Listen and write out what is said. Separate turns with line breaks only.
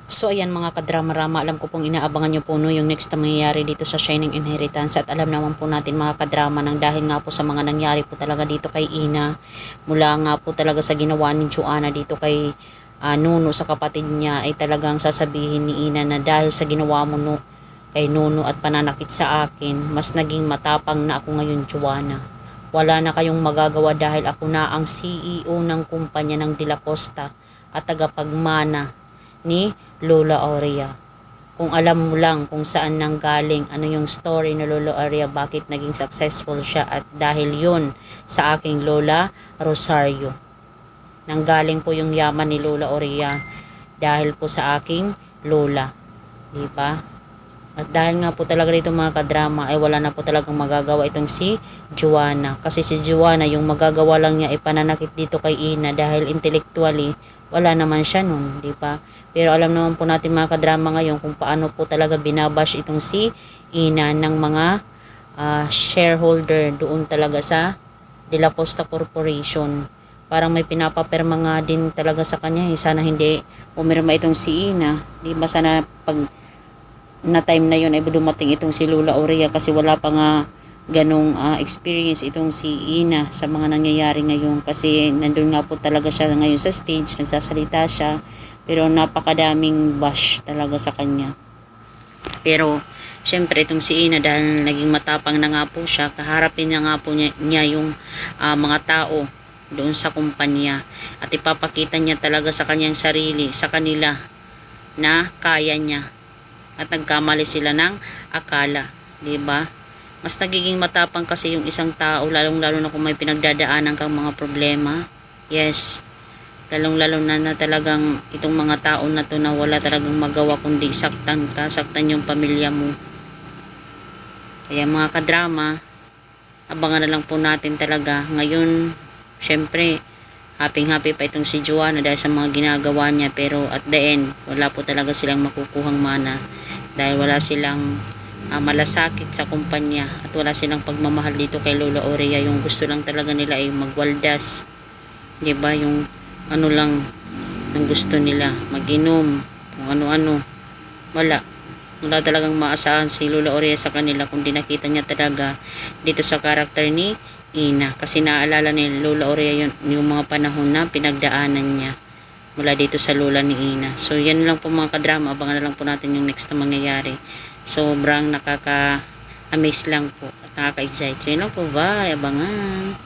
So ayan mga kadrama-rama, alam ko pong inaabangan nyo po no, yung next na mangyayari dito sa Shining Inheritance, at alam naman po natin mga kadrama nang dahil nga po sa mga nangyari po talaga dito kay Ina, mula nga po talaga sa ginawa ni Joanna dito kay Nuno sa kapatid niya, ay talagang sasabihin ni Ina na dahil sa ginawa mo no, kay Nuno at pananakit sa akin, mas naging matapang na ako ngayon, Joanna. Wala na kayong magagawa dahil ako na ang CEO ng kumpanya ng De La Costa at tagapagmana ni Lola Aurea. Kung alam mo lang kung saan nanggaling, ano yung story ni Lola Aurea, bakit naging successful siya, at dahil yun sa aking Lola Rosario. Nanggaling po yung yaman ni Lola Aurea dahil po sa aking Lola. Diba? At dahil nga po talaga dito mga kadrama, ay wala na po talagang magagawa itong si Joanna. Kasi si Joanna, yung magagawa lang niya ay pananakit dito kay Ina dahil intellectually, wala naman siya nun, di ba? Pero alam naman po natin mga kadrama ngayon kung paano po talaga binabash itong si Ina ng mga shareholder doon talaga sa De La Costa Corporation. Parang may pinapaperma nga din talaga sa kanya. Sana hindi umirma itong si Ina. Di ba sana pag na time na yun ay dumating itong si Lola Aurea, kasi wala pa nga ganong experience itong si Ina sa mga nangyayari ngayon, kasi nandun nga po talaga siya ngayon sa stage, nagsasalita siya, pero napakadaming bash talaga sa kanya. Pero syempre itong si Ina, dahil naging matapang na nga po siya, kaharapin na nga po niya yung mga tao doon sa kumpanya, at ipapakita niya talaga sa kanyang sarili, sa kanila, na kaya niya. At nagkamali sila ng akala, 'di ba? Mas nagiging matapang kasi yung isang tao, lalong-lalo na kung may pinagdadaanan kang mga problema. Yes. Lalong-lalo na talagang itong mga tao na to na wala talagang magawa kundi saktan ka, saktan yung pamilya mo. Kaya mga kadrama, abangan na lang po natin talaga. Ngayon, syempre, happy pa itong si Joanna dahil sa mga ginagawa niya, pero at the end, wala po talaga silang makukuhang mana dahil wala silang malasakit sa kumpanya at wala silang pagmamahal dito kay Lola Aurea. Yung gusto lang talaga nila ay magwaldas, diba? Yung ano lang ang gusto nila, mag-inom, kung ano-ano. Wala talagang maasahan si Lola Aurea sa kanila kung di nakita niya talaga dito sa karakter ni Ina, kasi naaalala ni Lola Aurea yung mga panahon na pinagdaanan niya mula dito sa lola ni Ina. So yan lang po mga kadrama, abangan na lang po natin yung next na mangyayari. Sobrang nakaka-amaze lang po at nakaka-excite. So yun lang po, bye, abangan.